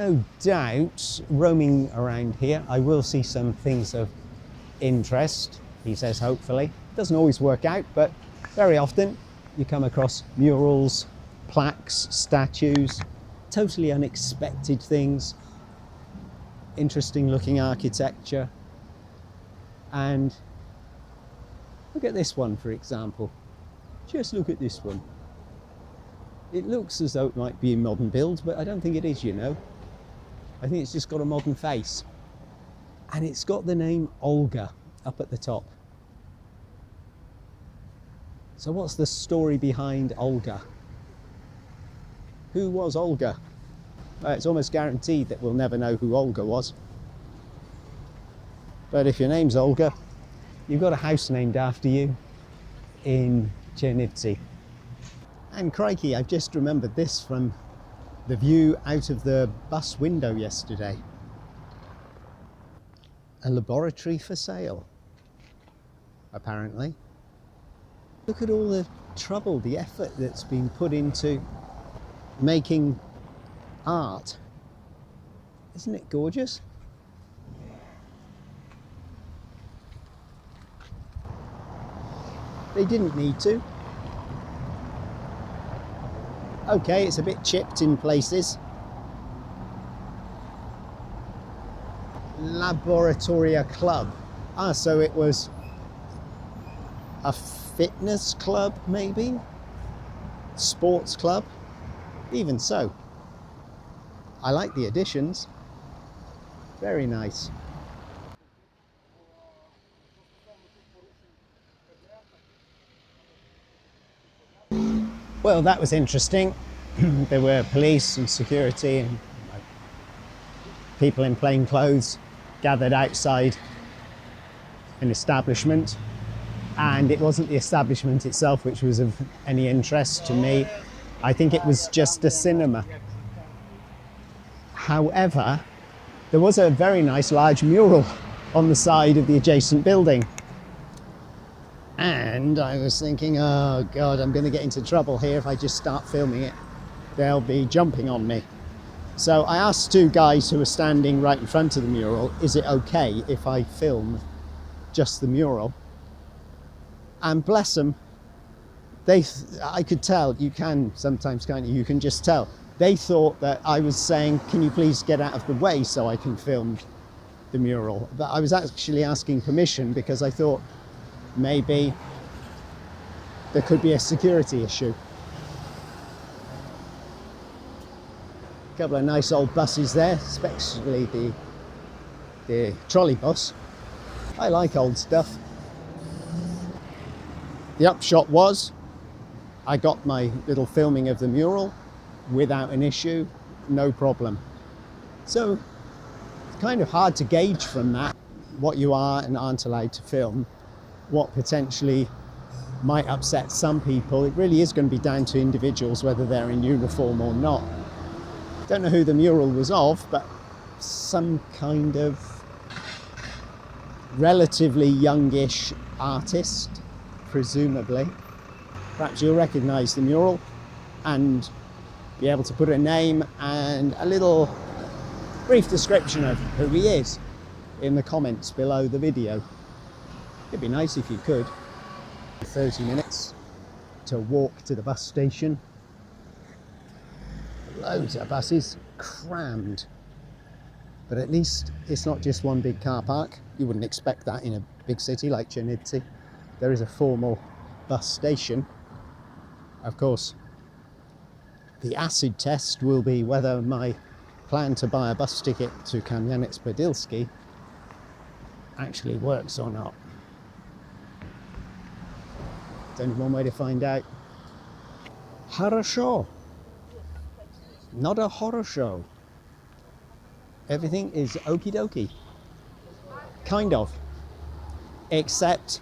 no doubt, roaming around here, I will see some things of interest, he says, hopefully. Doesn't always work out, but very often you come across murals, plaques, statues, totally unexpected things, interesting looking architecture. And look at this one, for example. Just look at this one. It looks as though it might be a modern build, but I don't think it is, you know. I think it's just got a modern face. And it's got the name Olga up at the top. So what's the story behind Olga? Who was Olga? It's almost guaranteed that we'll never know who Olga was. But if your name's Olga, you've got a house named after you in Chernivtsi. And crikey, I've just remembered this from the view out of the bus window yesterday. A laboratory for sale, apparently. Look at all the trouble, the effort that's been put into making art. Isn't it gorgeous? They didn't need to. Okay, it's a bit chipped in places. Laboratoria Club. So it was a fitness club, maybe? Sports club? Even so. I like the additions. Very nice. Well, that was interesting. There were police and security and people in plain clothes gathered outside an establishment, and it wasn't the establishment itself which was of any interest to me. I think it was just a cinema. However, there was a very nice large mural on the side of the adjacent building. And I was thinking, oh God, I'm going to get into trouble here if I just start filming it. They'll be jumping on me. So I asked two guys who were standing right in front of the mural, is it okay if I film just the mural? And bless them, I could tell, you can sometimes, can't you? You can just tell. They thought that I was saying, can you please get out of the way so I can film the mural? But I was actually asking permission because I thought maybe there could be a security issue. A couple of nice old buses there, especially the trolley bus. I like old stuff. The upshot was I got my little filming of the mural without an issue, no problem. So it's kind of hard to gauge from that what you are and aren't allowed to film, what potentially might upset some people. It really is going to be down to individuals whether they're in uniform or not. Don't know who the mural was of, but some kind of relatively youngish artist, presumably. Perhaps you'll recognise the mural and be able to put a name and a little brief description of who he is in the comments below the video. It'd be nice if you could. 30 minutes to walk to the bus station. Loads of buses, crammed. But at least it's not just one big car park. You wouldn't expect that in a big city like Chernivtsi. There is a formal bus station. Of course, the acid test will be whether my plan to buy a bus ticket to Kamyanets-Podilsky actually works or not. There's only one way to find out. Хорошо. Not a horror show. Everything is okie dokie. Kind of. Except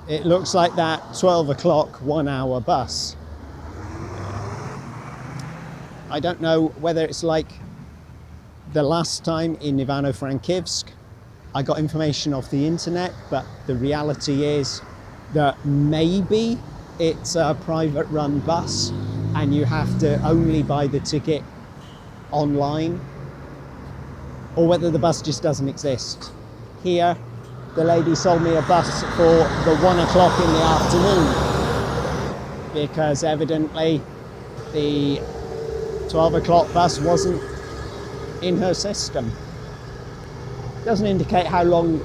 it looks like that 12 o'clock 1 hour bus. I don't know whether it's like the last time in Ivano-Frankivsk. I got information off the internet, but the reality is that maybe it's a private run bus and you have to only buy the ticket online, or whether the bus just doesn't exist. Here, the lady sold me a bus for the 1 o'clock in the afternoon, because evidently the 12 o'clock bus wasn't in her system. Doesn't indicate how long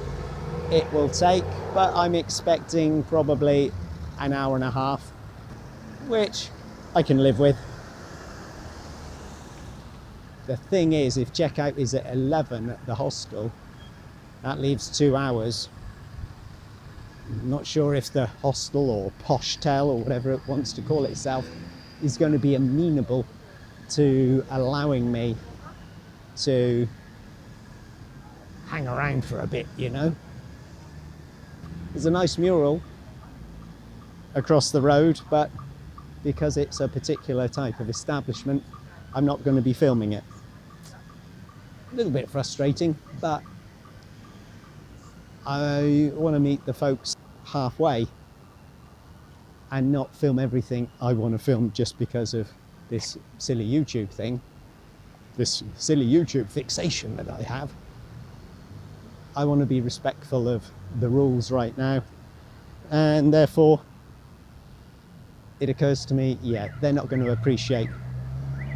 it will take, but I'm expecting probably an hour and a half, which I can live with. The thing is, if checkout is at 11 at the hostel, that leaves 2 hours. I'm not sure if the hostel or POSHTEL or whatever it wants to call itself is going to be amenable to allowing me to hang around for a bit, you know. There's a nice mural across the road, but because it's a particular type of establishment, I'm not going to be filming it. A little bit frustrating, but I want to meet the folks halfway and not film everything I want to film just because of this silly YouTube thing, this silly YouTube fixation that I have. I want to be respectful of the rules right now, and therefore it occurs to me, yeah, they're not going to appreciate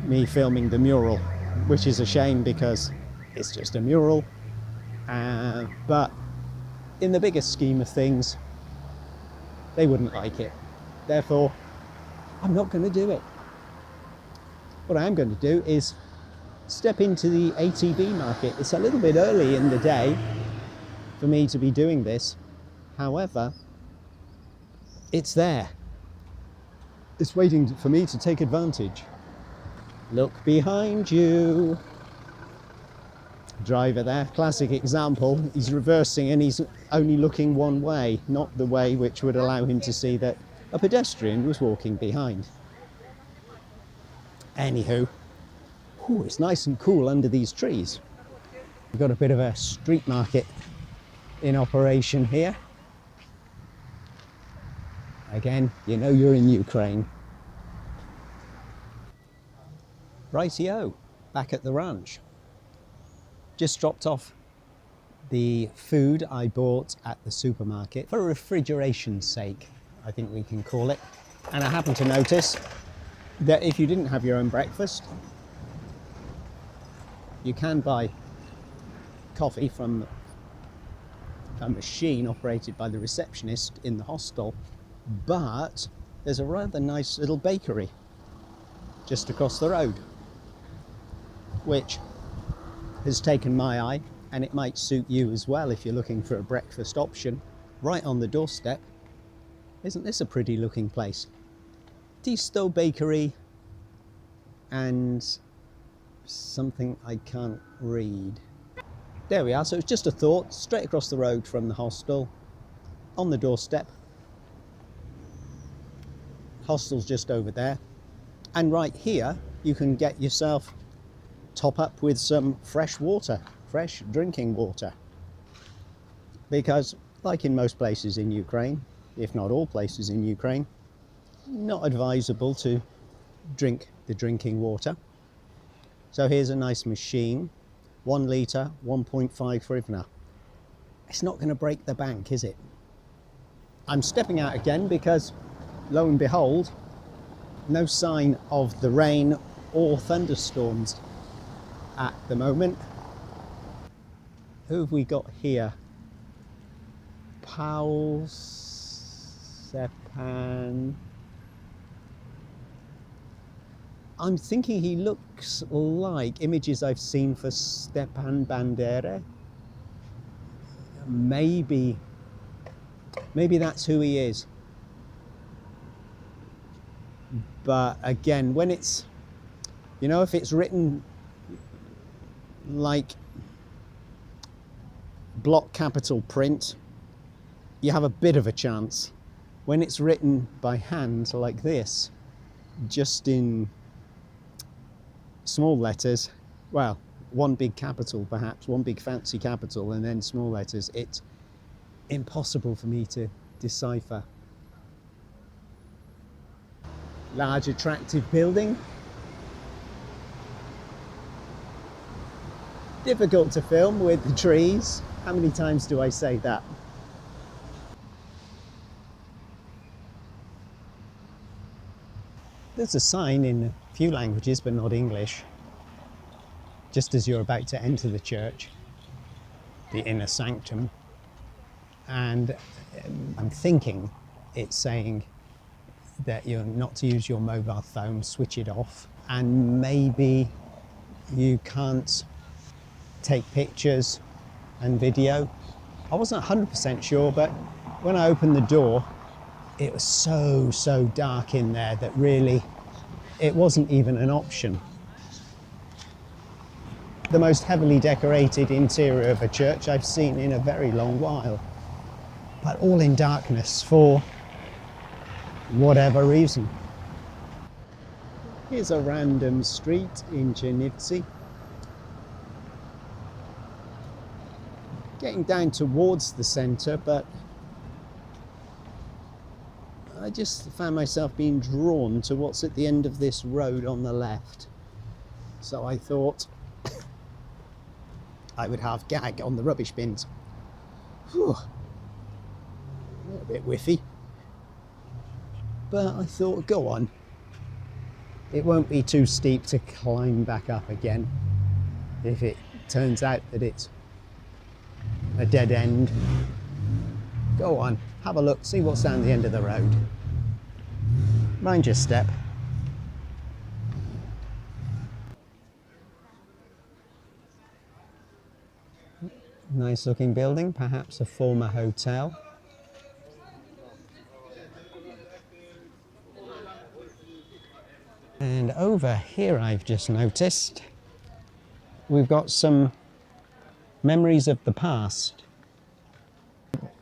me filming the mural, which is a shame because it's just a mural, but in the bigger scheme of things, they wouldn't like it. Therefore, I'm not going to do it. What I am going to do is step into the ATV market. It's a little bit early in the day for me to be doing this. However, it's there. It's waiting for me to take advantage. Look behind you. Driver there, classic example. He's reversing and he's only looking one way, not the way which would allow him to see that a pedestrian was walking behind. Anywho, it's nice and cool under these trees. We've got a bit of a street market in operation here. Again, you know you're in Ukraine. Rightio, back at the ranch. Just dropped off the food I bought at the supermarket for refrigeration's sake, I think we can call it. And I happened to notice that if you didn't have your own breakfast, you can buy coffee from a machine operated by the receptionist in the hostel, but there's a rather nice little bakery just across the road, which has taken my eye, and it might suit you as well if you're looking for a breakfast option right on the doorstep. Isn't this a pretty looking place? Tisto Bakery and something I can't read. There we are. So it's just a thought, straight across the road from the hostel, on the doorstep. Hostel's just over there, and right here you can get yourself top up with some fresh water, fresh drinking water, because like in most places in Ukraine, if not all places in Ukraine, not advisable to drink the drinking water. So here's a nice machine, 1 litre, 1.5 hryvnia. It's not going to break the bank, is it? I'm stepping out again because, lo and behold, no sign of the rain or thunderstorms at the moment. Who have we got here? Paul Sepan. I'm thinking he looks like images I've seen for Stepan Bandera. Maybe that's who he is. But again, when it's, you know, if it's written like block capital print, you have a bit of a chance. When it's written by hand like this, just in small letters, well, one big capital perhaps, one big fancy capital and then small letters, it's impossible for me to decipher. Large attractive building. difficult to film with the trees. How many times do I say that? There's a sign in a few languages, but not English, just as you're about to enter the church, the inner sanctum, and I'm thinking it's saying that you're not to use your mobile phone, switch it off, and maybe you can't take pictures and video. I wasn't 100% sure, but when I opened the door, it was so dark in there that really it wasn't even an option. The most heavily decorated interior of a church I've seen in a very long while, but all in darkness for whatever reason. Here's a random street in Chernivtsi. Getting down towards the centre, but I just found myself being drawn to what's at the end of this road on the left. So I thought I would have gag on the rubbish bins. Whew. A bit whiffy. But I thought, go on. It won't be too steep to climb back up again if it turns out that it's a dead end. Go on, have a look, see what's down the end of the road. Mind your step. Nice looking building, perhaps a former hotel. And over here I've just noticed we've got some memories of the past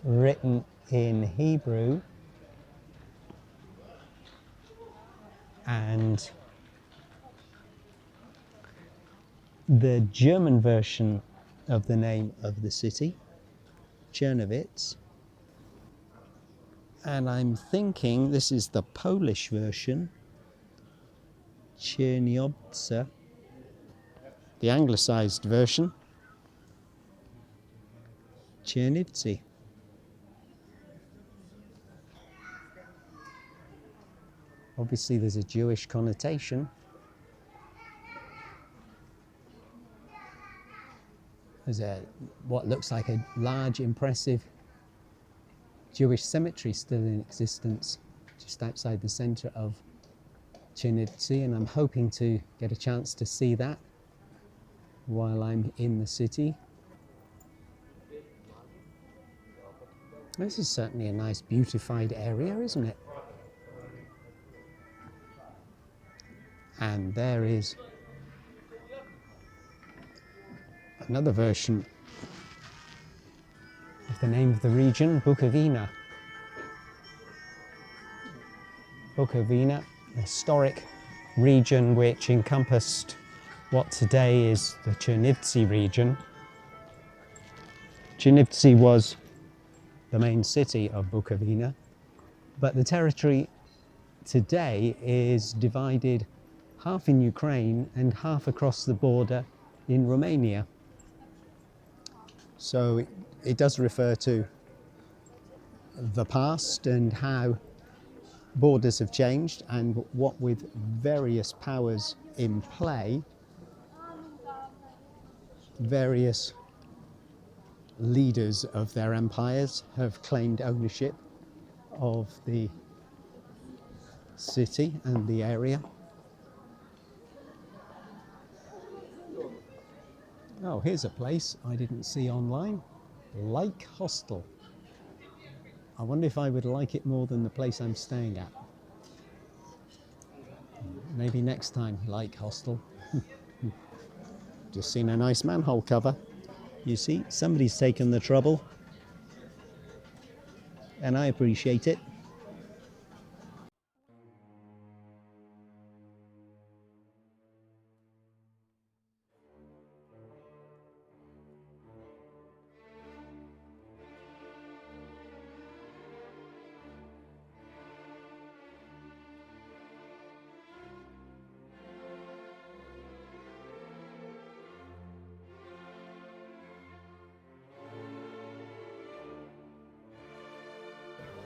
written in Hebrew and the German version of the name of the city, Chernivtsi, and I'm thinking this is the Polish version, Chernivtsi, the anglicised version, Chernivtsi. Obviously there's a Jewish connotation. There's what looks like a large, impressive Jewish cemetery still in existence just outside the centre of Chernivtsi, and I'm hoping to get a chance to see that while I'm in the city. This is certainly a nice beautified area, isn't it? And there is another version of the name of the region, Bukovina. Bukovina, a historic region which encompassed what today is the Chernivtsi region. Chernivtsi was the main city of Bukovina, but the territory today is divided half in Ukraine and half across the border in Romania. So it does refer to the past and how borders have changed, and what with various powers in play, various leaders of their empires have claimed ownership of the city and the area. Oh, here's a place I didn't see online, Lake Hostel. I wonder if I would like it more than the place I'm staying at. Maybe next time, Lake Hostel. Just seen a nice manhole cover. You see, somebody's taken the trouble, and I appreciate it.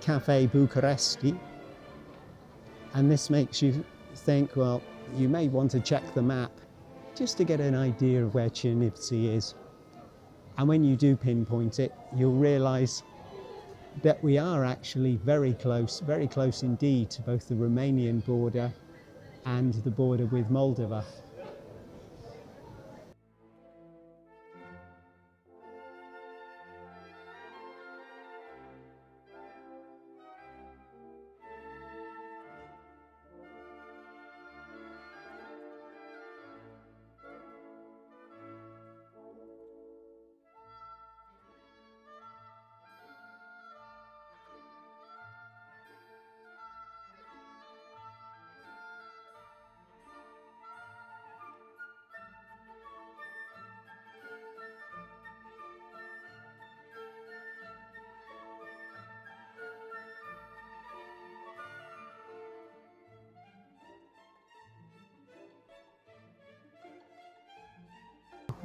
Cafe Bucharesti. And this makes you think, well, you may want to check the map just to get an idea of where Chernivtsi is. And when you do pinpoint it, you'll realise that we are actually very close indeed to both the Romanian border and the border with Moldova.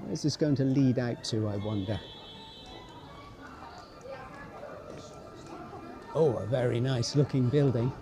Where's this going to lead out to, I wonder? Oh, a very nice looking building.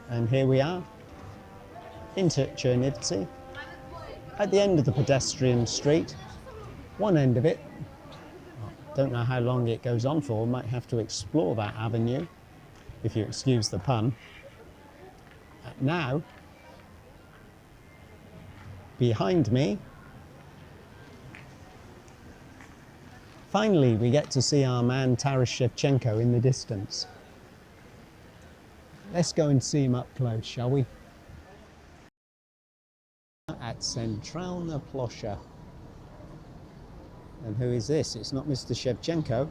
And here we are, into Chernivtsi, at the end of the pedestrian street, one end of it. Don't know how long it goes on for, might have to explore that avenue, if you excuse the pun. Now, behind me, finally we get to see our man Taras Shevchenko in the distance. Let's go and see him up close, shall we? At Centralna Plosha. And who is this? It's not Mr. Shevchenko.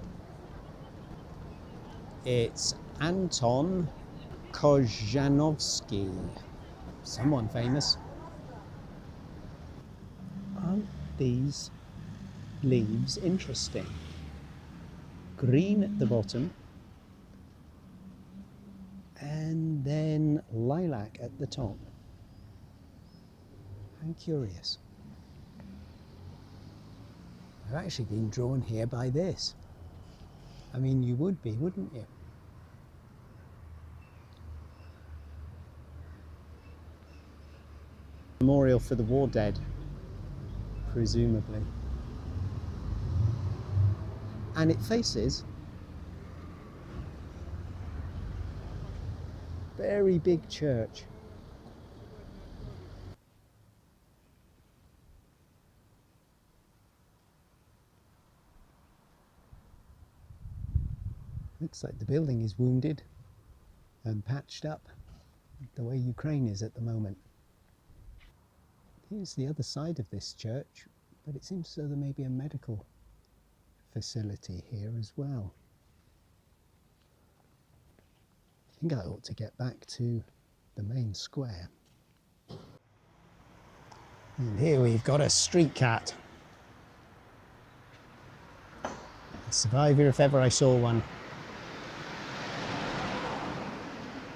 It's Anton Kozhanovsky. Someone famous. Aren't these leaves interesting? Green at the bottom. And then lilac at the top. How curious. I've actually been drawn here by this. I mean, you would be, wouldn't you? Memorial for the war dead, presumably. And it faces very big church. Looks like the building is wounded and patched up the way Ukraine is at the moment. Here's the other side of this church, but it seems as though there may be a medical facility here as well. I think I ought to get back to the main square. And here we've got a street cat. A survivor if ever I saw one.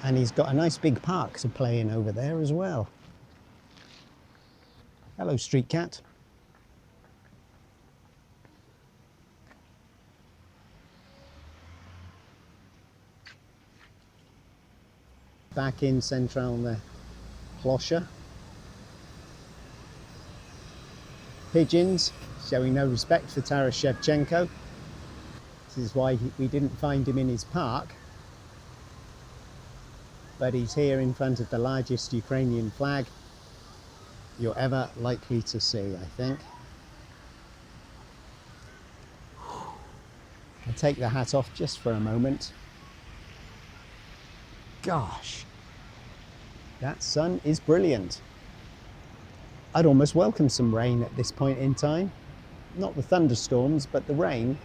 And he's got a nice big park to play in over there as well. Hello, street cat. Back in Centralna Plosha. Pigeons showing no respect for Taras Shevchenko. This is why we didn't find him in his park. But he's here in front of the largest Ukrainian flag you're ever likely to see, I think. I'll take the hat off just for a moment. Gosh, That sun is brilliant. I'd almost welcome some rain at this point in time. Not the thunderstorms, but the rain